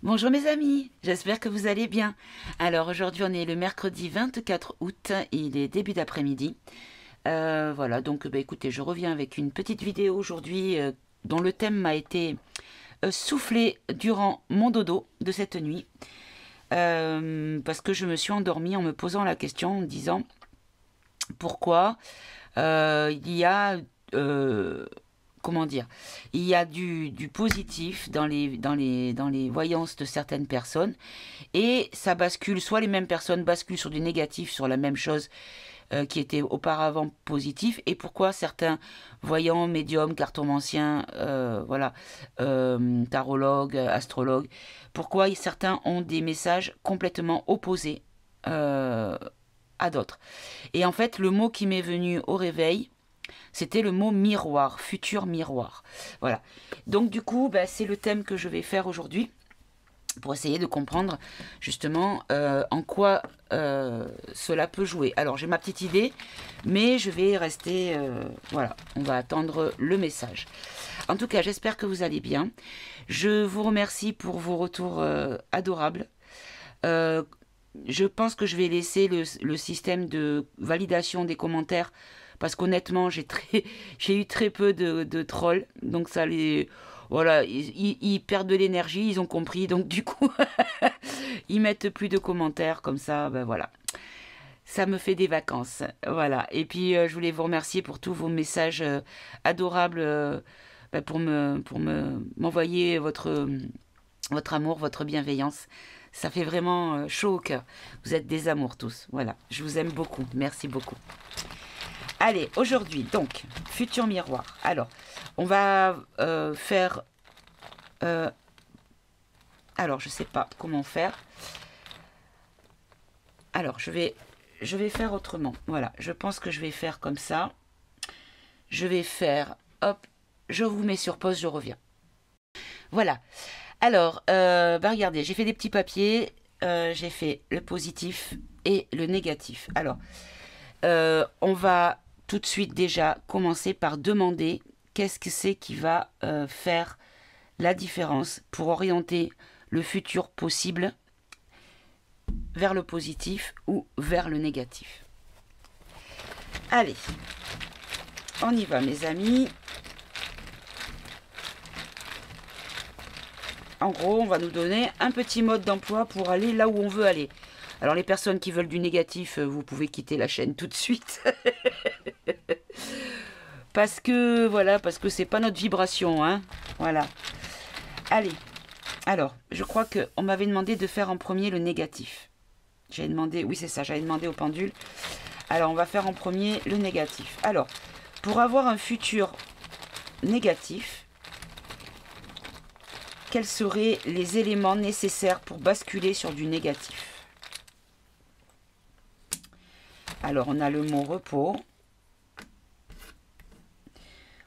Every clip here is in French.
Bonjour mes amis, j'espère que vous allez bien. Alors aujourd'hui on est le mercredi 24 août, il est début d'après-midi. Voilà, donc écoutez, je reviens avec une petite vidéo aujourd'hui dont le thème m'a été soufflé durant mon dodo de cette nuit. Parce que je me suis endormie en me posant la question en me disant pourquoi il y a... comment dire, il y a du positif dans les voyances de certaines personnes et ça bascule, soit les mêmes personnes basculent sur du négatif sur la même chose qui était auparavant positif, et pourquoi certains voyants, médiums, cartomanciens, voilà, tarologues, astrologues, pourquoi certains ont des messages complètement opposés à d'autres. Et en fait, le mot qui m'est venu au réveil, c'était le mot miroir, futur miroir. Voilà. Donc du coup, c'est le thème que je vais faire aujourd'hui pour essayer de comprendre justement en quoi cela peut jouer. Alors j'ai ma petite idée, mais je vais rester... voilà, on va attendre le message. En tout cas, j'espère que vous allez bien. Je vous remercie pour vos retours adorables. Je pense que je vais laisser le système de validation des commentaires parce qu'honnêtement, j'ai eu très peu de trolls. Donc ça les... Voilà, ils perdent de l'énergie, ils ont compris. Donc du coup, ils mettent plus de commentaires comme ça, voilà. Ça me fait des vacances, voilà. Et puis, je voulais vous remercier pour tous vos messages adorables pour m'envoyer votre amour, votre bienveillance. Ça fait vraiment chaud au cœur. Vous êtes des amours tous. Voilà, je vous aime beaucoup. Merci beaucoup. Allez, aujourd'hui, donc, futur miroir. Alors, on va faire... alors, je ne sais pas comment faire. Alors, je vais faire autrement. Voilà, je pense que je vais faire comme ça. Je vais faire... Hop, je vous mets sur pause, je reviens. Voilà. Alors, regardez, j'ai fait des petits papiers. J'ai fait le positif et le négatif. Alors, on va tout de suite déjà commencer par demander qu'est-ce que c'est qui va faire la différence pour orienter le futur possible vers le positif ou vers le négatif. Allez, on y va mes amis. En gros, on va nous donner un petit mode d'emploi pour aller là où on veut aller. Alors les personnes qui veulent du négatif, vous pouvez quitter la chaîne tout de suite. Parce que, voilà, parce que c'est pas notre vibration, hein. Voilà. Allez. Alors, je crois qu'on m'avait demandé de faire en premier le négatif. J'avais demandé, oui c'est ça, j'avais demandé au pendule. Alors, on va faire en premier le négatif. Alors, pour avoir un futur négatif, quels seraient les éléments nécessaires pour basculer sur du négatif? Alors, on a le mot repos.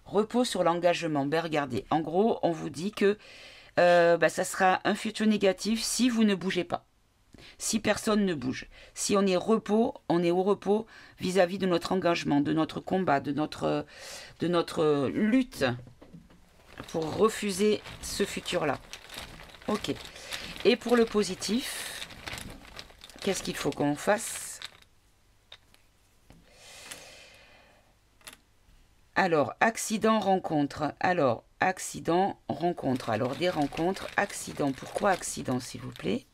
Repos sur l'engagement. Regardez, en gros, on vous dit que ça sera un futur négatif si vous ne bougez pas. Si personne ne bouge. Si on est au repos vis-à-vis de notre engagement, de notre combat, de notre lutte pour refuser ce futur-là. Ok. Et pour le positif, qu'est-ce qu'il faut qu'on fasse? Alors, accident, rencontre. Alors, accident, rencontre. Alors, des rencontres, accident. Pourquoi accident, s'il vous plaît?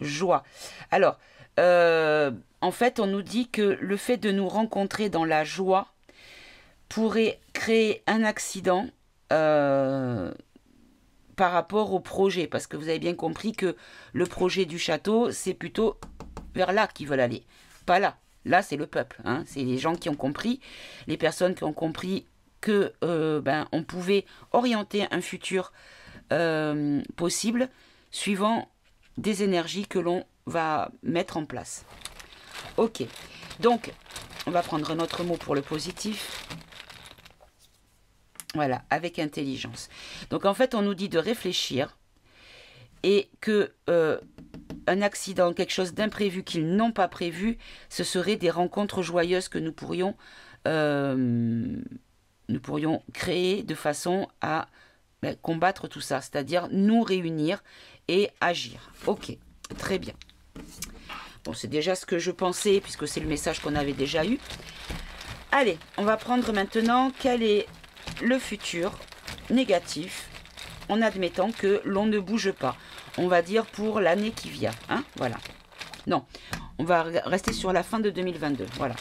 Joie. Alors, en fait, on nous dit que le fait de nous rencontrer dans la joie pourrait créer un accident par rapport au projet. Parce que vous avez bien compris que le projet du château, c'est plutôt vers là qu'ils veulent aller, pas là. Là, c'est le peuple, hein. C'est les gens qui ont compris, les personnes qui ont compris que on pouvait orienter un futur possible suivant des énergies que l'on va mettre en place. Ok, donc on va prendre un autre mot pour le positif. Voilà, avec intelligence. Donc en fait, on nous dit de réfléchir et que... un accident, quelque chose d'imprévu qu'ils n'ont pas prévu, ce seraient des rencontres joyeuses que nous pourrions créer de façon à ben, combattre tout ça, c'est-à-dire nous réunir et agir. Ok, très bien. Bon, c'est déjà ce que je pensais, puisque c'est le message qu'on avait déjà eu. Allez, on va prendre maintenant quel est le futur négatif, en admettant que l'on ne bouge pas. On va dire pour l'année qui vient, hein, voilà. Non, on va rester sur la fin de 2022, voilà.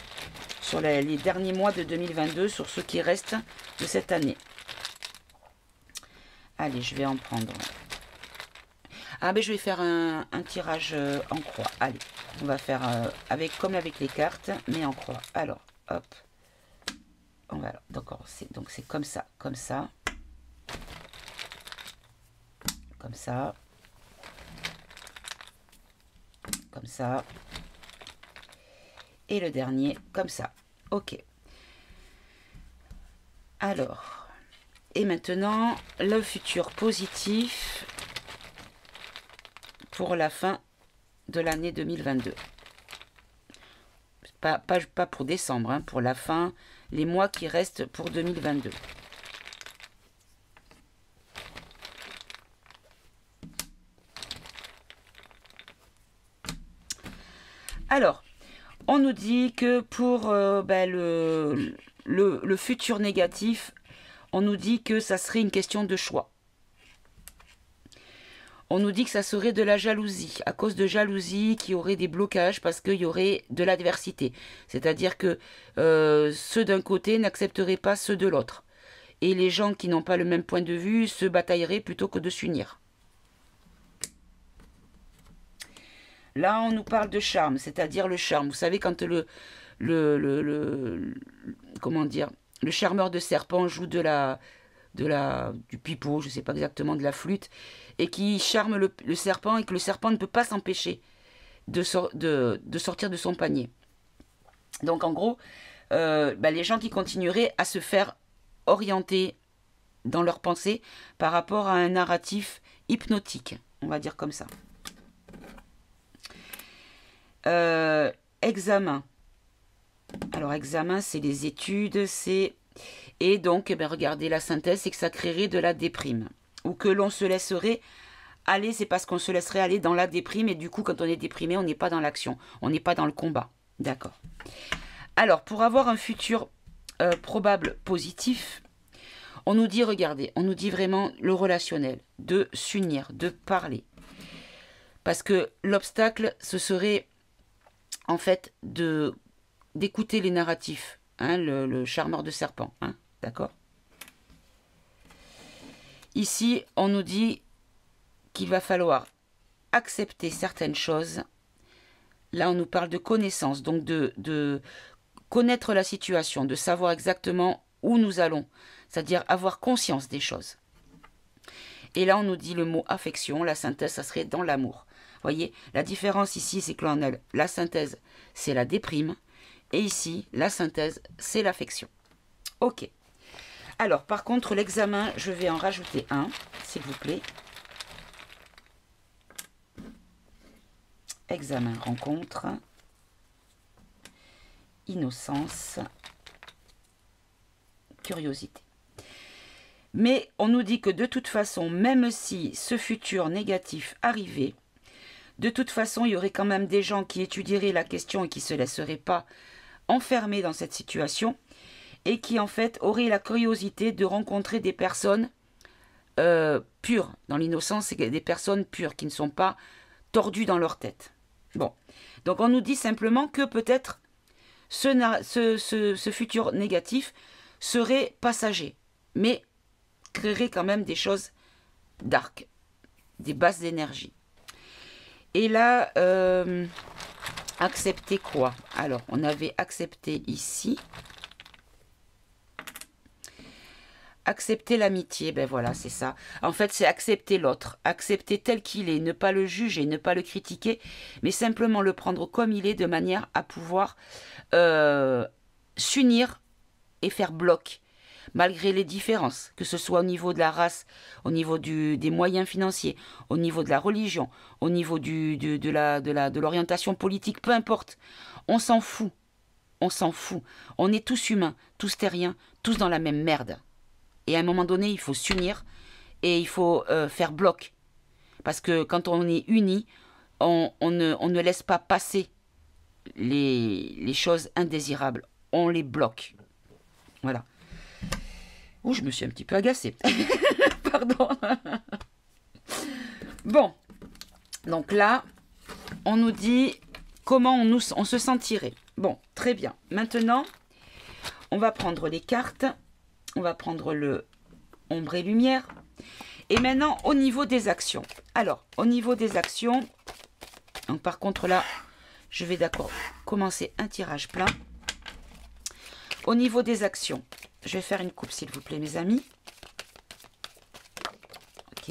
Sur les derniers mois de 2022, sur ce qui reste de cette année. Allez, je vais en prendre. Ah ben je vais faire un tirage en croix. Allez, on va faire comme avec les cartes, mais en croix. Alors, hop. On va, d'accord, donc c'est comme ça, comme ça. Comme ça. Comme ça. Et le dernier, comme ça. Ok. Alors, et maintenant, le futur positif pour la fin de l'année 2022. Pas pour décembre, hein, pour la fin, les mois qui restent pour 2022. Alors, on nous dit que pour ben, le futur négatif, on nous dit que ça serait une question de choix. On nous dit que ça serait de la jalousie, à cause de jalousie, qu'il y aurait des blocages parce qu'il y aurait de l'adversité. C'est-à-dire que ceux d'un côté n'accepteraient pas ceux de l'autre. Et les gens qui n'ont pas le même point de vue se batailleraient plutôt que de s'unir. Là, on nous parle de charme, c'est-à-dire le charme. Vous savez, quand comment dire, le charmeur de serpent joue du pipeau, je ne sais pas exactement, de la flûte, et qui charme le serpent, et que le serpent ne peut pas s'empêcher de sortir de son panier. Donc en gros, les gens qui continueraient à se faire orienter dans leur pensée par rapport à un narratif hypnotique, on va dire comme ça. Examen. Alors examen, c'est les études, c'est... Et donc, regardez, la synthèse, c'est que ça créerait de la déprime. Ou que l'on se laisserait aller, c'est parce qu'on se laisserait aller dans la déprime. Et du coup, quand on est déprimé, on n'est pas dans l'action. On n'est pas dans le combat. D'accord. Alors, pour avoir un futur probable positif, on nous dit, regardez, on nous dit vraiment le relationnel, de s'unir, de parler. Parce que l'obstacle, ce serait en fait d'écouter les narratifs. Hein, le charmeur de serpent, hein, d'accord? Ici, on nous dit qu'il va falloir accepter certaines choses. Là, on nous parle de connaissance, donc de connaître la situation, de savoir exactement où nous allons, c'est-à-dire avoir conscience des choses. Et là, on nous dit le mot affection, la synthèse, ça serait dans l'amour. Vous voyez, la différence ici, c'est que l'on a la synthèse, c'est la déprime. Et ici, la synthèse, c'est l'affection. Ok. Alors, par contre, l'examen, je vais en rajouter un, s'il vous plaît. Examen, rencontre. Innocence. Curiosité. Mais on nous dit que de toute façon, même si ce futur négatif arrivait, de toute façon, il y aurait quand même des gens qui étudieraient la question et qui ne se laisseraient pas enfermés dans cette situation et qui en fait auraient la curiosité de rencontrer des personnes pures. Dans l'innocence, c'est des personnes pures qui ne sont pas tordues dans leur tête. Bon, donc on nous dit simplement que peut-être ce futur négatif serait passager, mais créerait quand même des choses dark, des basses énergies. Et là, accepter quoi? Alors, on avait accepté ici. Accepter l'amitié, ben voilà, c'est ça. En fait, c'est accepter l'autre, accepter tel qu'il est, ne pas le juger, ne pas le critiquer, mais simplement le prendre comme il est de manière à pouvoir s'unir et faire bloc, malgré les différences, que ce soit au niveau de la race, au niveau des moyens financiers, au niveau de la religion, au niveau de l'orientation politique, peu importe. On s'en fout. On s'en fout. On est tous humains, tous terriens, tous dans la même merde. Et à un moment donné, il faut s'unir et il faut faire bloc. Parce que quand on est unis, on ne laisse pas passer les choses indésirables. On les bloque. Voilà. Ouh, je me suis un petit peu agacée. Pardon. Bon. Donc là, on nous dit comment on se sentirait. Bon, très bien. Maintenant, on va prendre les cartes. On va prendre le ombre et lumière. Et maintenant, au niveau des actions. Alors, au niveau des actions, donc par contre là, je vais d'accord commencer un tirage plein. Au niveau des actions, je vais faire une coupe s'il vous plaît mes amis. Ok.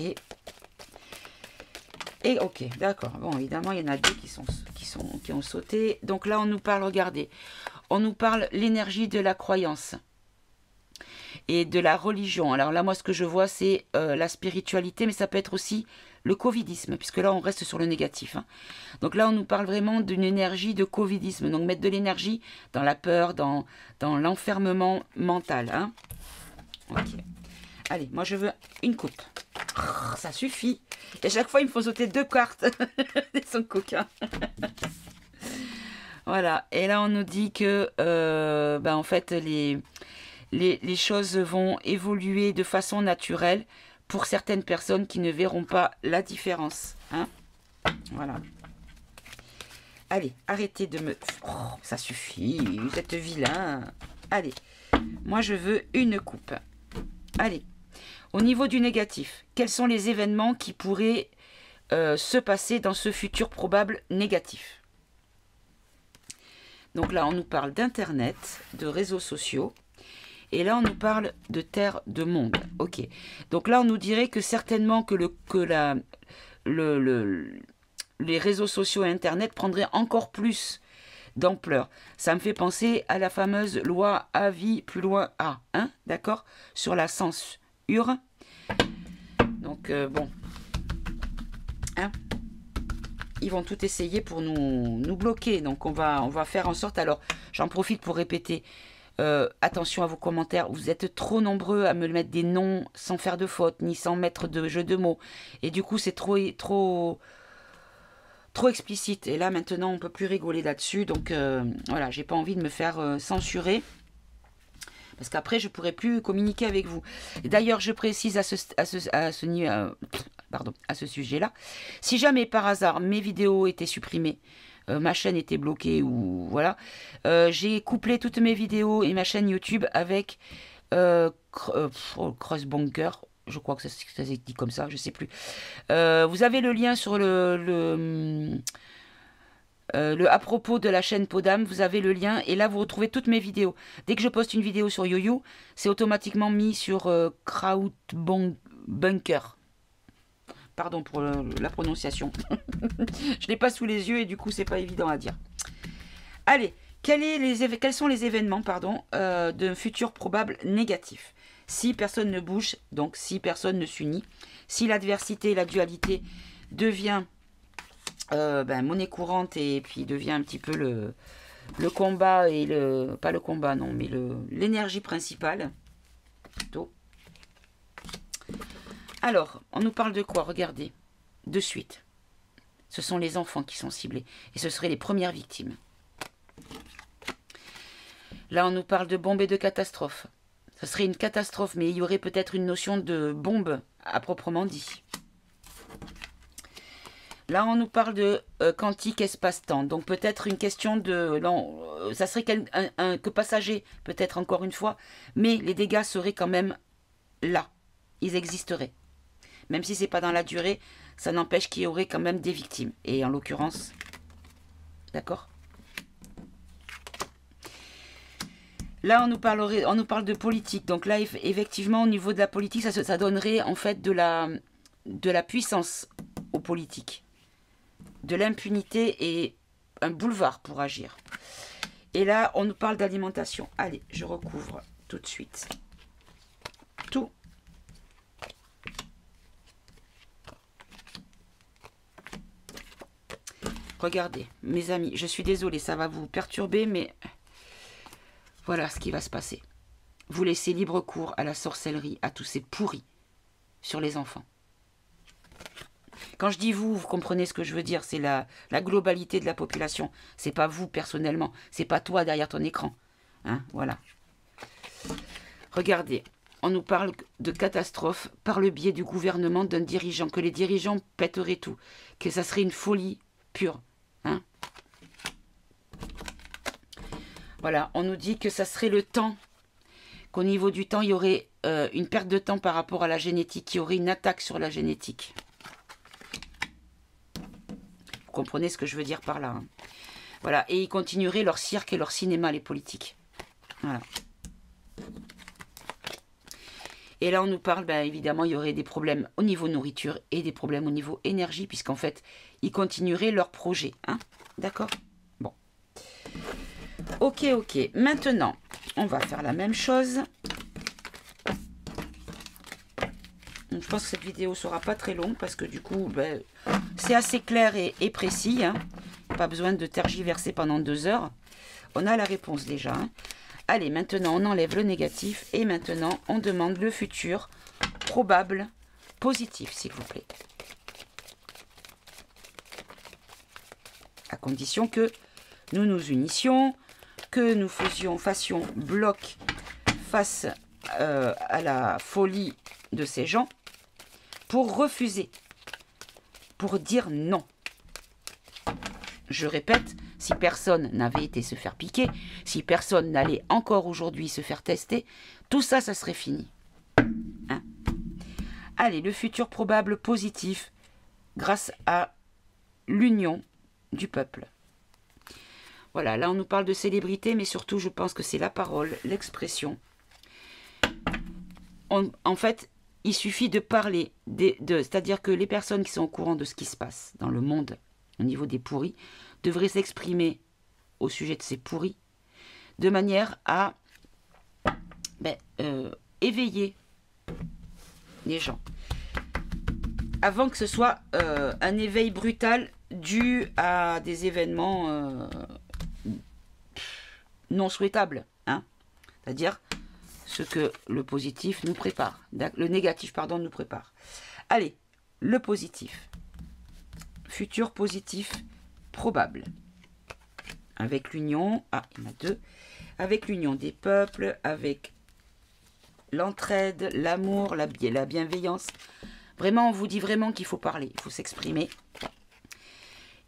Et ok, d'accord. Bon, évidemment, il y en a deux qui ont sauté. Donc là, on nous parle, regardez, on nous parle l'énergie de la croyance et de la religion. Alors là, moi, ce que je vois, c'est la spiritualité, mais ça peut être aussi le covidisme, puisque là, on reste sur le négatif. Hein. Donc là, on nous parle vraiment d'une énergie de covidisme. Donc mettre de l'énergie dans la peur, dans l'enfermement mental. Hein. Ok. Allez, moi, je veux une coupe. Oh, ça suffit. Et à chaque fois, il me faut sauter deux cartes. Ils sont coquins. Voilà. Et là, on nous dit que, en fait, les choses vont évoluer de façon naturelle pour certaines personnes qui ne verront pas la différence. Hein, voilà. Allez, arrêtez de me... Oh, ça suffit, vous êtes vilain. Allez, moi je veux une coupe. Allez, au niveau du négatif, quels sont les événements qui pourraient se passer dans ce futur probable négatif? Donc là, on nous parle d'Internet, de réseaux sociaux. Et là, on nous parle de terre, de monde. Ok. Donc là, on nous dirait que certainement que les réseaux sociaux et Internet prendraient encore plus d'ampleur. Ça me fait penser à la fameuse loi avis plus loin A. Hein, d'accord? Sur la censure. Donc, bon. Hein? Ils vont tout essayer pour nous bloquer. Donc, on va faire en sorte... Alors, j'en profite pour répéter... attention à vos commentaires, vous êtes trop nombreux à me mettre des noms sans faire de faute, ni sans mettre de jeu de mots. Et du coup, c'est trop explicite. Et là, maintenant, on ne peut plus rigoler là-dessus. Donc, voilà, j'ai pas envie de me faire censurer. Parce qu'après, je ne pourrai plus communiquer avec vous. D'ailleurs, je précise à ce sujet-là, si jamais par hasard mes vidéos étaient supprimées, ma chaîne était bloquée ou voilà, j'ai couplé toutes mes vidéos et ma chaîne YouTube avec Crossbunker, je crois que ça s'est dit comme ça, je sais plus. Vous avez le lien sur le à propos de la chaîne Podam, vous avez le lien et là vous retrouvez toutes mes vidéos. Dès que je poste une vidéo sur YoYo, c'est automatiquement mis sur Crowdbunker. Pardon pour la prononciation. Je ne l'ai pas sous les yeux et du coup, c'est pas évident à dire. Allez, quels sont les événements d'un futur probable négatif? Si personne ne bouge, donc si personne ne s'unit, si l'adversité, la dualité devient monnaie courante et puis devient un petit peu le combat et pas le combat, non, mais l'énergie principale, plutôt. Alors, on nous parle de quoi? Regardez, de suite. Ce sont les enfants qui sont ciblés. Et ce seraient les premières victimes. Là, on nous parle de bombes et de catastrophes. Ce serait une catastrophe, mais il y aurait peut-être une notion de bombe à proprement dit. Là, on nous parle de quantique espace-temps. Donc, peut-être une question de... Non, ça serait que passager, peut-être encore une fois. Mais les dégâts seraient quand même là. Ils existeraient. Même si ce n'est pas dans la durée, ça n'empêche qu'il y aurait quand même des victimes. Et en l'occurrence, d'accord? Là, on nous parle de politique. Donc là, effectivement, au niveau de la politique, ça donnerait en fait de la puissance aux politiques. De l'impunité et un boulevard pour agir. Et là, on nous parle d'alimentation. Allez, je recouvre tout de suite. Tout. Regardez, mes amis, je suis désolée, ça va vous perturber, mais voilà ce qui va se passer. Vous laissez libre cours à la sorcellerie, à tous ces pourris. sur les enfants. Quand je dis vous, vous comprenez ce que je veux dire, c'est la globalité de la population. C'est pas vous personnellement, c'est pas toi derrière ton écran. Hein, voilà. Regardez, on nous parle de catastrophe par le biais du gouvernement d'un dirigeant, que les dirigeants pèteraient tout, que ça serait une folie pure. Hein. Voilà, on nous dit que ça serait le temps, qu'au niveau du temps, il y aurait une perte de temps par rapport à la génétique, qu'il y aurait une attaque sur la génétique. Vous comprenez ce que je veux dire par là. Hein. Voilà, et ils continueraient leur cirque et leur cinéma, les politiques. Voilà. Et là, on nous parle, ben, évidemment, il y aurait des problèmes au niveau nourriture et des problèmes au niveau énergie, puisqu'en fait, ils continueraient leur projet. Hein. D'accord? Bon. Ok, ok. Maintenant, on va faire la même chose. Je pense que cette vidéo ne sera pas très longue, parce que du coup, ben, c'est assez clair et précis. Hein. Pas besoin de tergiverser pendant 2 heures. On a la réponse déjà. Hein. Allez, maintenant, on enlève le négatif. Et maintenant, on demande le futur probable positif, s'il vous plaît. À condition que nous nous unissions, que nous fassions bloc face à la folie de ces gens pour refuser, pour dire non. Je répète, si personne n'avait été se faire piquer, si personne n'allait encore aujourd'hui se faire tester, tout ça, ça serait fini. Hein? Allez, le futur probable positif grâce à l'union du peuple. Voilà, là on nous parle de célébrité, mais surtout je pense que c'est la parole, l'expression. En fait, il suffit de parler, c'est-à-dire que les personnes qui sont au courant de ce qui se passe dans le monde, au niveau des pourris, devraient s'exprimer au sujet de ces pourris, de manière à éveiller les gens. Avant que ce soit un éveil brutal dû à des événements non souhaitables. Hein, c'est-à-dire ce que le positif nous prépare. Le négatif, pardon, nous prépare. Allez, le positif. Futur positif probable. Avec l'union, il y en a 2. Avec l'union des peuples, avec l'entraide, l'amour, la bienveillance. Vraiment, on vous dit vraiment qu'il faut parler, il faut s'exprimer.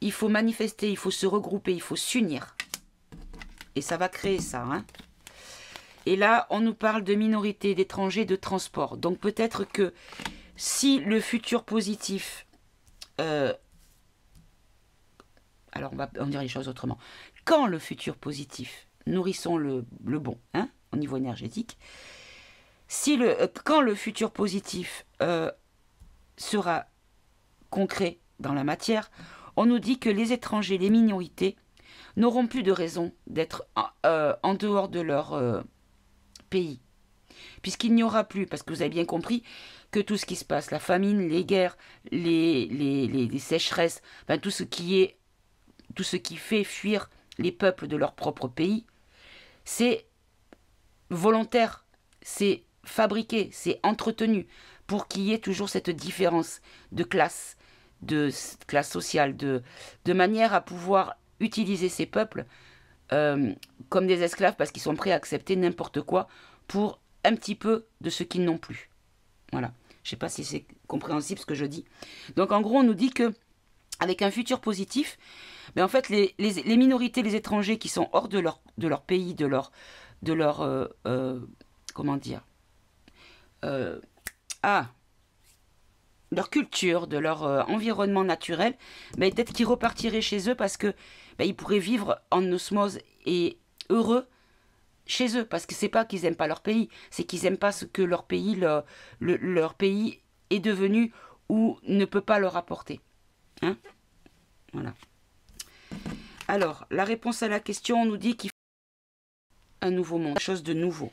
Il faut manifester, il faut se regrouper, il faut s'unir. Et ça va créer ça. Hein. Et là, on nous parle de minorités, d'étrangers, de transport. Donc peut-être que si le futur positif... alors, on dirait les choses autrement. Quand le futur positif, nourrissons le bon, hein, au niveau énergétique, quand le futur positif sera concret dans la matière, on nous dit que les étrangers, les minorités, n'auront plus de raison d'être en dehors de leur pays. Puisqu'il n'y aura plus, parce que vous avez bien compris, que tout ce qui se passe, la famine, les guerres, les sécheresses, enfin, tout ce qui fait fuir les peuples de leur propre pays, c'est volontaire, c'est fabriqué, c'est entretenu, pour qu'il y ait toujours cette différence de classe sociale, de manière à pouvoir utiliser ces peuples comme des esclaves, parce qu'ils sont prêts à accepter n'importe quoi pour un petit peu de ce qu'ils n'ont plus. Voilà. Je ne sais pas si c'est compréhensible ce que je dis. Donc en gros, on nous dit que avec un futur positif, en fait, les minorités, les étrangers qui sont hors de leur pays, de leur comment dire, leur culture, de leur environnement naturel, peut-être qu'ils repartiraient chez eux parce que ils pourraient vivre en osmose et heureux chez eux, parce que c'est pas qu'ils aiment pas leur pays, c'est qu'ils aiment pas ce que leur pays est devenu ou ne peut pas leur apporter. Hein? Voilà. Alors, la réponse à la question, on nous dit qu'il faut un nouveau monde, quelque chose de nouveau.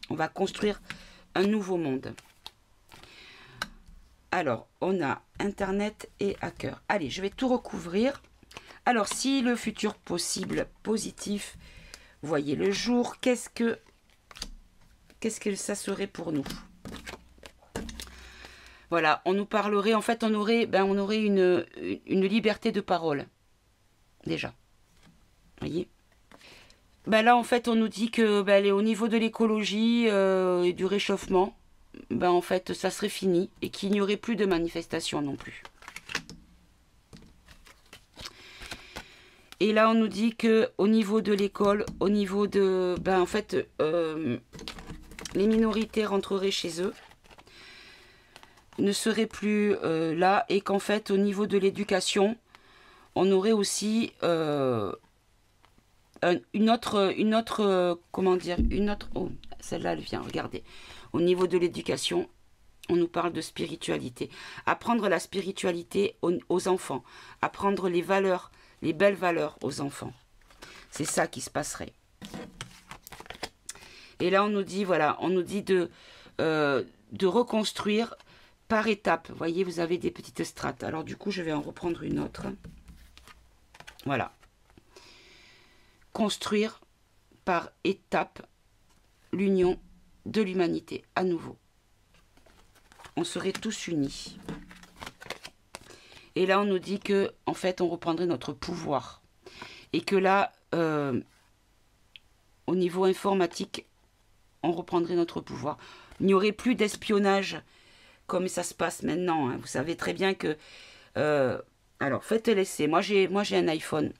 On va construire un nouveau monde. Alors, on a Internet et hacker. Allez, je vais tout recouvrir. Alors, si le futur possible positif voyait le jour, qu'est-ce que ça serait pour nous? Voilà, on nous parlerait, en fait, on aurait une liberté de parole, déjà. Vous voyez? Ben là, en fait, on nous dit que au niveau de l'écologie et du réchauffement, en fait, ça serait fini et qu'il n'y aurait plus de manifestations non plus. Et là, on nous dit que au niveau de l'école, au niveau de... en fait, les minorités rentreraient chez eux, ne seraient plus là, et qu'en fait, au niveau de l'éducation, on aurait aussi une autre, comment dire, oh, celle-là, elle vient, regardez. Au niveau de l'éducation, on nous parle de spiritualité. Apprendre la spiritualité aux enfants. Apprendre les valeurs, les belles valeurs aux enfants. C'est ça qui se passerait. Et là, on nous dit, voilà, on nous dit de reconstruire par étapes. Vous voyez, vous avez des petites strates. Alors du coup, je vais en reprendre une autre. Voilà. Construire par étapes l'union de l'humanité à nouveau. On serait tous unis. Et là, on nous dit que, en fait, on reprendrait notre pouvoir. Et que là, au niveau informatique, on reprendrait notre pouvoir. Il n'y aurait plus d'espionnage comme ça se passe maintenant. Hein. Vous savez très bien que... alors, faites l'essai. Moi, j'ai un iPhone.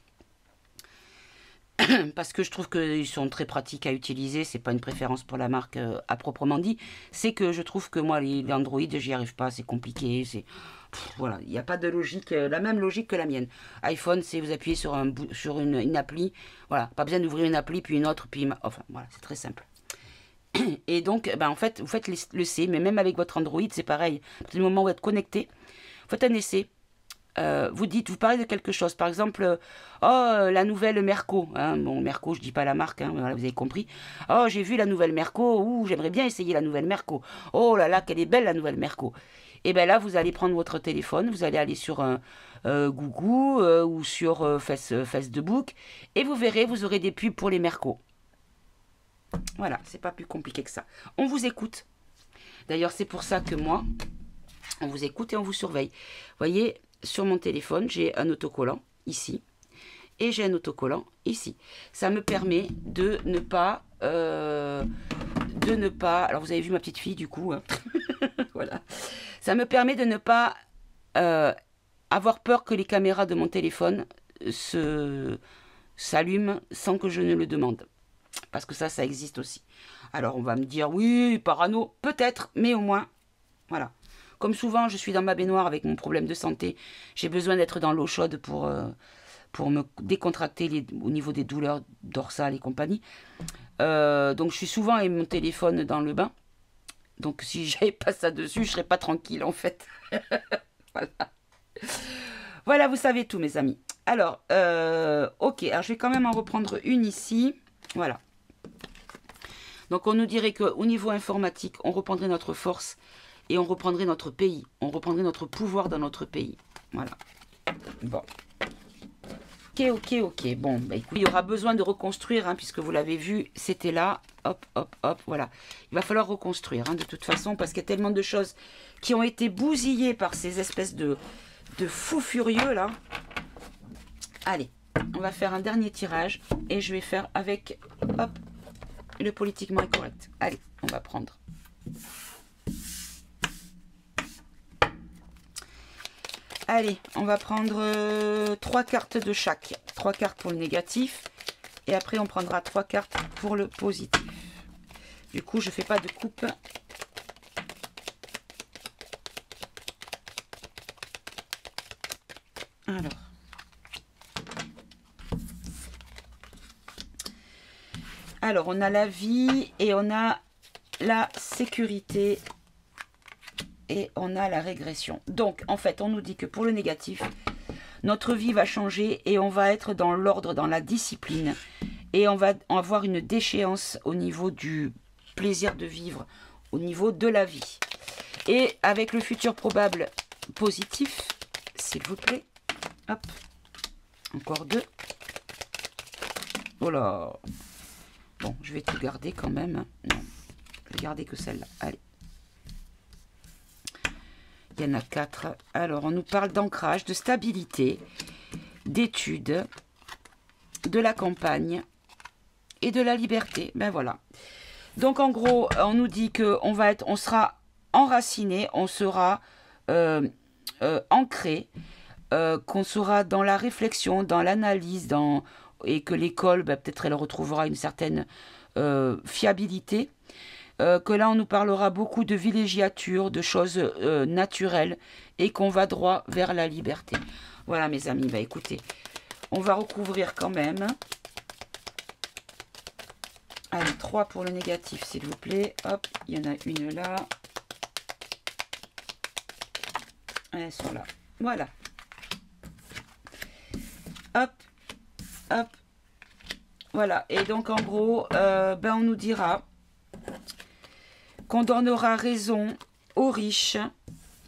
Parce que je trouve qu'ils sont très pratiques à utiliser. C'est pas une préférence pour la marque à proprement dit. C'est que je trouve que moi, les Android, j'y arrive pas. C'est compliqué. Voilà, il n'y a pas de logique, la même logique que la mienne. iPhone, c'est vous appuyez sur une appli. Voilà, pas besoin d'ouvrir une appli, puis une autre, puis... Enfin, voilà, c'est très simple. Et donc, en fait, vous faites l'essai, mais même avec votre Android, c'est pareil. À partir du moment où vous êtes connecté, vous faites un essai. Vous parlez de quelque chose. Par exemple, la nouvelle Merco. Hein, bon, Merco, je dis pas la marque, hein, voilà, vous avez compris. Oh, j'ai vu la nouvelle Merco. Ouh, j'aimerais bien essayer la nouvelle Merco. Oh là là, qu'elle est belle la nouvelle Merco. Et bien là, vous allez prendre votre téléphone, vous allez aller sur Google ou sur Facebook, et vous verrez, vous aurez des pubs pour les Merco. Voilà, c'est pas plus compliqué que ça. On vous écoute. D'ailleurs, c'est pour ça que moi, on vous écoute et on vous surveille. Vous voyez, sur mon téléphone, j'ai un autocollant ici et j'ai un autocollant ici. Ça me permet de ne pas... alors, vous avez vu ma petite fille, du coup. Hein. Voilà. Ça me permet de ne pas avoir peur que les caméras de mon téléphone s'allument sans que je ne le demande. Parce que ça existe aussi. Alors, on va me dire, oui, parano, peut-être, mais au moins, voilà. Comme souvent, je suis dans ma baignoire avec mon problème de santé. J'ai besoin d'être dans l'eau chaude pour me décontracter au niveau des douleurs dorsales et compagnie. Donc, je suis souvent avec mon téléphone dans le bain. Donc, si j'avais pas ça dessus, je serais pas tranquille, en fait. Voilà. Voilà, vous savez tout, mes amis. Alors, ok. Alors, je vais quand même en reprendre une ici. Voilà. Donc, on nous dirait qu'au niveau informatique, on reprendrait notre force et on reprendrait notre pays. On reprendrait notre pouvoir dans notre pays. Voilà. Bon. Ok. Bon, écoute, il y aura besoin de reconstruire, hein, puisque vous l'avez vu, c'était là. Hop, voilà. Il va falloir reconstruire, hein, de toute façon, parce qu'il y a tellement de choses qui ont été bousillées par ces espèces de fous furieux, là. Allez, on va faire un dernier tirage, et je vais faire avec, hop, le politiquement incorrect. Allez, on va prendre. Allez, on va prendre 3 cartes de chaque. 3 cartes pour le négatif. Et après, on prendra 3 cartes pour le positif. Du coup, je ne fais pas de coupe. Alors, on a la vie et on a la sécurité. Et on a la régression. Donc, en fait, on nous dit que pour le négatif, notre vie va changer et on va être dans l'ordre, dans la discipline. Et on va avoir une déchéance au niveau du plaisir de vivre, au niveau de la vie. Et avec le futur probable positif, s'il vous plaît. Hop. Encore 2. Oh là. Bon, je vais tout garder quand même. Non, je vais garder que celle-là. Allez. Il y en a 4. Alors, on nous parle d'ancrage, de stabilité, d'études, de la campagne et de la liberté. Ben voilà. Donc, en gros, on nous dit on sera enraciné, on sera ancré, qu'on sera dans la réflexion, dans l'analyse, et que l'école, ben, peut-être elle retrouvera une certaine fiabilité. Que là, on nous parlera beaucoup de villégiature, de choses naturelles, et qu'on va droit vers la liberté. Voilà, mes amis, bah écoutez, on va recouvrir quand même. Allez, 3 pour le négatif, s'il vous plaît. Hop, il y en a une là. Elles sont là. Voilà. Hop, hop. Voilà, et donc en gros, ben on nous dira qu'on donnera raison aux riches.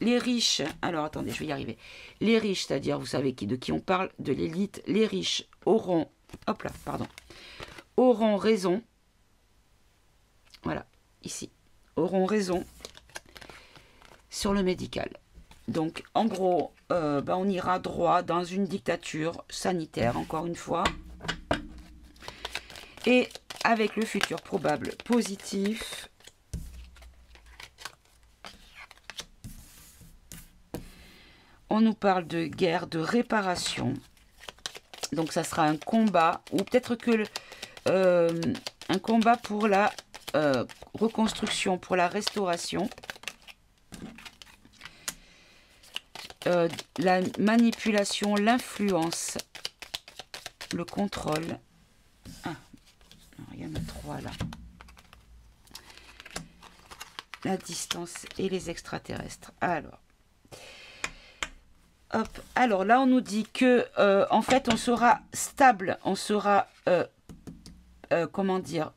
Les riches, alors attendez, je vais y arriver. Les riches, c'est-à-dire, vous savez de qui on parle, de l'élite, les riches auront, hop là, pardon, auront raison, voilà, ici, auront raison sur le médical. Donc, en gros, ben on ira droit dans une dictature sanitaire, encore une fois, et avec le futur probable positif. On nous parle de guerre, de réparation. Donc ça sera un combat, ou peut-être que un combat pour la reconstruction, pour la restauration. La manipulation, l'influence, le contrôle. Ah, il y en a 3 là. La distance et les extraterrestres. Alors. Hop. Alors là, on nous dit que, en fait, on sera stable, on sera, comment dire,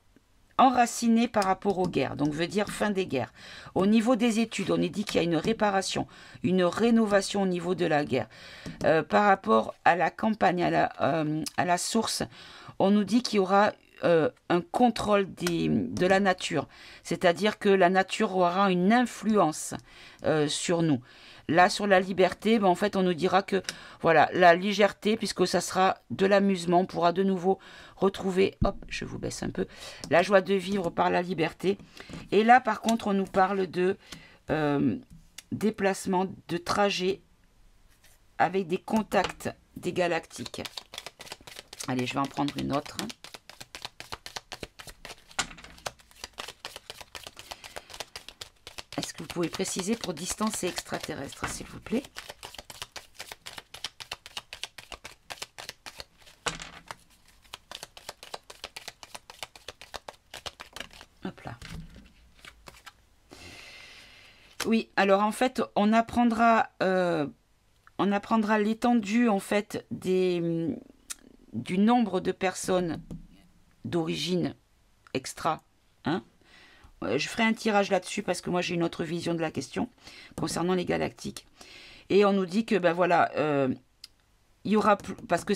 enraciné par rapport aux guerres, donc veut dire fin des guerres. Au niveau des études, on est dit qu'il y a une réparation, une rénovation au niveau de la guerre. Par rapport à la campagne, à la source, on nous dit qu'il y aura un contrôle de la nature, c'est-à-dire que la nature aura une influence sur nous. Là, sur la liberté, ben, en fait, on nous dira que, voilà, la légèreté, puisque ça sera de l'amusement, on pourra de nouveau retrouver, hop, je vous baisse un peu, la joie de vivre par la liberté. Et là, par contre, on nous parle de déplacement, de trajet avec des contacts des galactiques. Allez, je vais en prendre une autre. Est-ce que vous pouvez préciser pour distance et extraterrestre, s'il vous plaît? Hop là. Oui, alors en fait, on apprendra l'étendue en fait du nombre de personnes d'origine extra, hein. Je ferai un tirage là-dessus parce que moi j'ai une autre vision de la question concernant les galactiques. Et on nous dit que ben voilà, il y aura parce que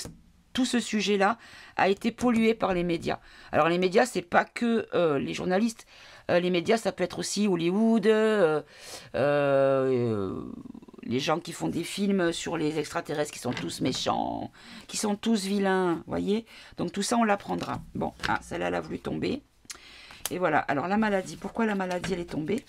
tout ce sujet-là a été pollué par les médias. Alors les médias, c'est pas que les journalistes. Les médias, ça peut être aussi Hollywood, les gens qui font des films sur les extraterrestres qui sont tous méchants, qui sont tous vilains, voyez. Donc tout ça, on l'apprendra. Bon, ah, celle-là, elle a voulu tomber. Et voilà, alors la maladie, pourquoi la maladie elle est tombée?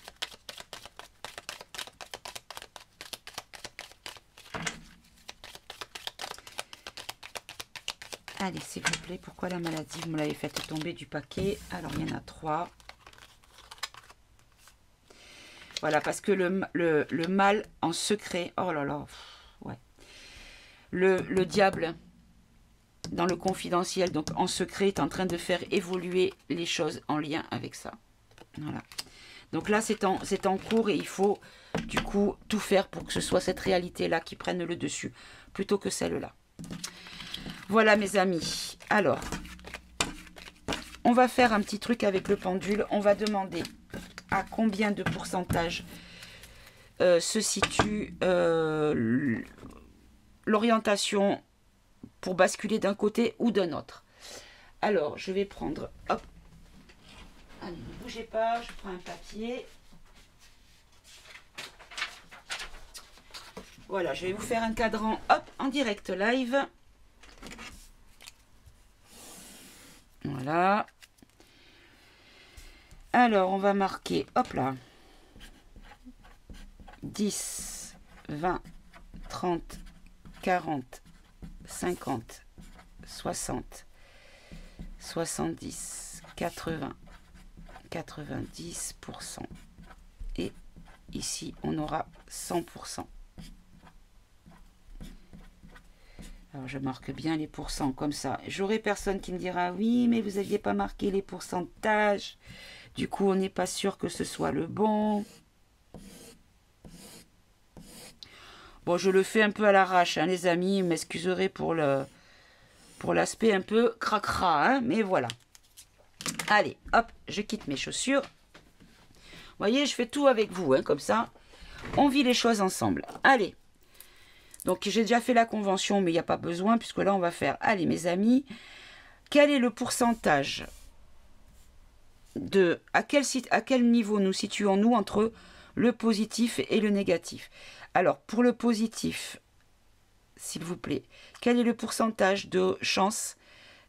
Allez, s'il vous plaît, pourquoi la maladie? Vous me l'avez fait tomber du paquet. Alors, il y en a 3. Voilà, parce que le mal en secret, oh là là, ouais. Le diable, dans le confidentiel, donc en secret, est en train de faire évoluer les choses en lien avec ça. Voilà. Donc là, c'est en cours et il faut, du coup, tout faire pour que ce soit cette réalité-là qui prenne le dessus, plutôt que celle-là. Voilà, mes amis. Alors, on va faire un petit truc avec le pendule. On va demander à combien de pourcentage se situe l'orientation pour basculer d'un côté ou d'un autre. Alors, je vais prendre, hop, allez, ne bougez pas, je prends un papier. Voilà, je vais vous faire un cadran, hop, en direct live. Voilà. Alors, on va marquer, hop là, 10, 20, 30, 40, 50, 60, 70, 80, 90%. Et ici, on aura 100%. Alors, je marque bien les pourcents comme ça. J'aurai personne qui me dira, oui, mais vous n'aviez pas marqué les pourcentages. Du coup, on n'est pas sûr que ce soit le bon. Bon, je le fais un peu à l'arrache, hein, les amis. Vous m'excuserez pour l'aspect un peu cracra, hein, mais voilà. Allez, hop, je quitte mes chaussures. Vous voyez, je fais tout avec vous, hein, comme ça. On vit les choses ensemble. Allez. Donc, j'ai déjà fait la convention, mais il n'y a pas besoin, puisque là, on va faire... Allez, mes amis, quel est le pourcentage de... À quel niveau nous situons-nous entre le positif et le négatif? Alors, pour le positif, s'il vous plaît, quel est le pourcentage de chance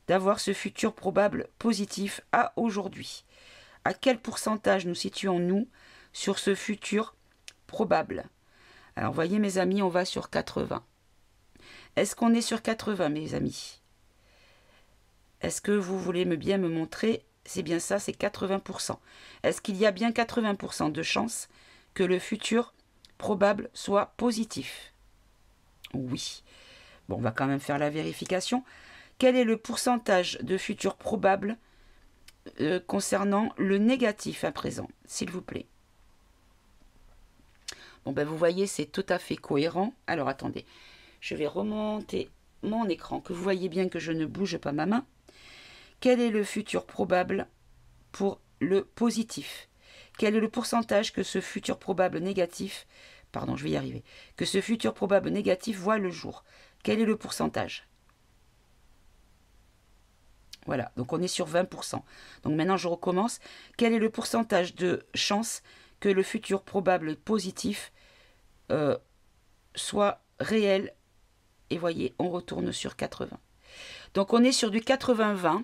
d'avoir ce futur probable positif à aujourd'hui? À quel pourcentage nous situons-nous sur ce futur probable? Alors, voyez, mes amis, on va sur 80. Est-ce qu'on est sur 80, mes amis? Est-ce que vous voulez bien me montrer? C'est bien ça, c'est 80%. Est-ce qu'il y a bien 80% de chances que le futur probable soit positif? Oui. Bon, on va quand même faire la vérification. Quel est le pourcentage de futur probable concernant le négatif à présent, s'il vous plaît? Bon, ben vous voyez, c'est tout à fait cohérent. Alors, attendez, je vais remonter mon écran, que vous voyez bien que je ne bouge pas ma main. Quel est le futur probable pour le positif? Quel est le pourcentage que ce futur probable négatif, pardon, je vais y arriver, que ce futur probable négatif voit le jour? Quel est le pourcentage? Voilà, donc on est sur 20%. Donc maintenant, je recommence. Quel est le pourcentage de chance que le futur probable positif soit réel? Et voyez, on retourne sur 80. Donc on est sur du 80-20.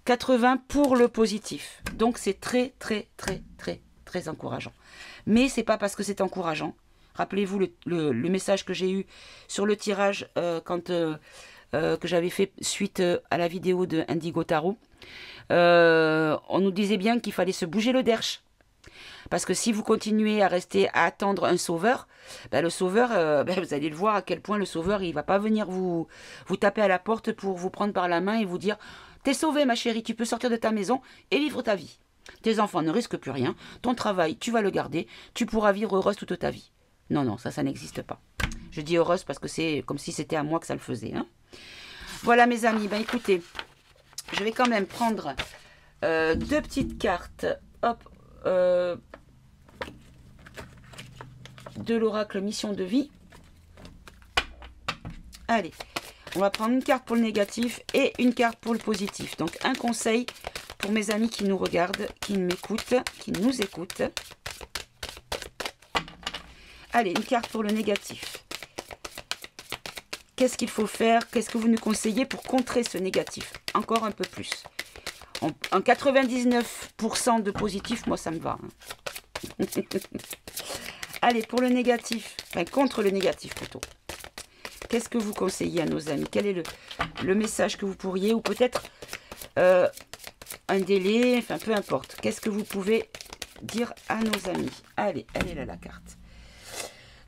80 pour le positif. Donc c'est très, très, très, très, très encourageant. Mais c'est pas parce que c'est encourageant. Rappelez-vous le message que j'ai eu sur le tirage que j'avais fait suite à la vidéo de Indigo Tarot. On nous disait bien qu'il fallait se bouger le derche. Parce que si vous continuez à rester à attendre un sauveur, ben le sauveur, vous allez le voir à quel point le sauveur, il ne va pas venir vous taper à la porte pour vous prendre par la main et vous dire « T'es sauvée ma chérie, tu peux sortir de ta maison et vivre ta vie. Tes enfants ne risquent plus rien, ton travail, tu vas le garder, tu pourras vivre heureuse toute ta vie. » Non, non, ça n'existe pas. Je dis heureuse parce que c'est comme si c'était à moi que ça le faisait. Hein. Voilà mes amis, ben écoutez, je vais quand même prendre deux petites cartes, hop, de l'oracle Mission de Vie. Allez, on va prendre une carte pour le négatif et une carte pour le positif. Donc un conseil pour mes amis qui nous regardent, qui m'écoutent, qui nous écoutent. Allez, une carte pour le négatif. Qu'est-ce qu'il faut faire? Qu'est-ce que vous nous conseillez pour contrer ce négatif? Encore un peu plus. En 99% de positif, moi ça me va. Hein. Allez, pour le négatif, enfin contre le négatif plutôt. Qu'est-ce que vous conseillez à nos amis? Quel est le message que vous pourriez, ou peut-être un délai, enfin peu importe. Qu'est-ce que vous pouvez dire à nos amis? Allez, elle est là la carte.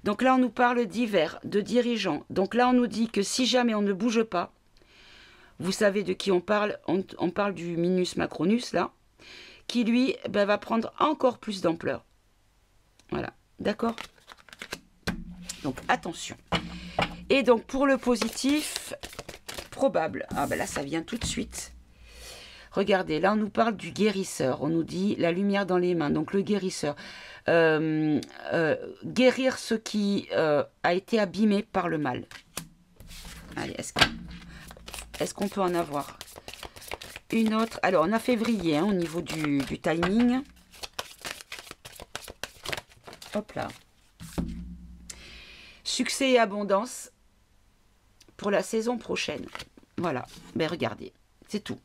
Donc là, on nous parle d'hiver, de dirigeants. Donc là, on nous dit que si jamais on ne bouge pas, vous savez de qui on parle? On parle du Minus Macronus, là, qui lui va prendre encore plus d'ampleur. Voilà, d'accord? Donc attention. Et donc pour le positif, probable. Ah ben là, ça vient tout de suite. Regardez, là, on nous parle du guérisseur. On nous dit la lumière dans les mains. Donc le guérisseur. Guérir ce qui a été abîmé par le mal. Allez, est-ce qu'on peut en avoir une autre? Alors, on a février hein, au niveau du timing. succès et abondance pour la saison prochaine. Voilà, ben regardez, c'est tout.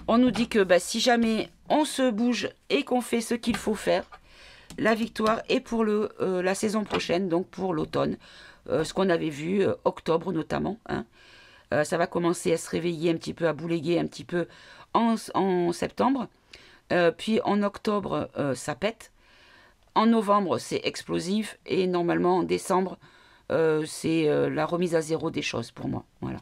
On nous dit que si jamais on se bouge et qu'on fait ce qu'il faut faire, la victoire est pour la saison prochaine, donc pour l'automne. Ce qu'on avait vu, octobre notamment. Hein. Ça va commencer à se réveiller un petit peu, à bouléguer un petit peu en septembre. Puis en octobre, ça pète. En novembre, c'est explosif. Et normalement, en décembre, c'est la remise à zéro des choses pour moi. Voilà.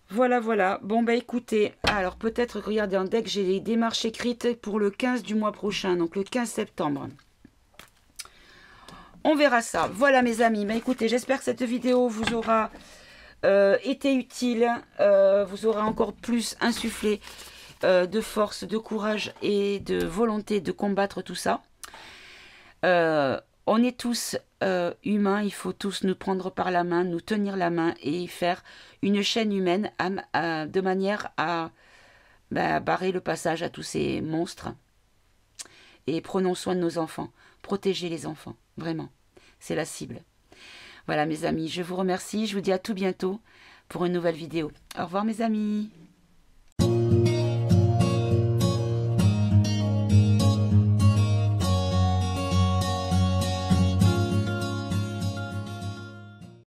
Voilà, voilà. Bon, bah écoutez, alors peut-être, regardez, en deck, j'ai les démarches écrites pour le 15 du mois prochain, donc le 15 septembre. On verra ça. Voilà, mes amis. Bah écoutez, j'espère que cette vidéo vous aura été utile, vous aura encore plus insufflé de force, de courage et de volonté de combattre tout ça. On est tous humains, il faut tous nous prendre par la main, nous tenir la main et faire une chaîne humaine de manière à barrer le passage à tous ces monstres. Et prenons soin de nos enfants, protégez les enfants, vraiment, c'est la cible. Voilà mes amis, je vous remercie, je vous dis à tout bientôt pour une nouvelle vidéo. Au revoir mes amis.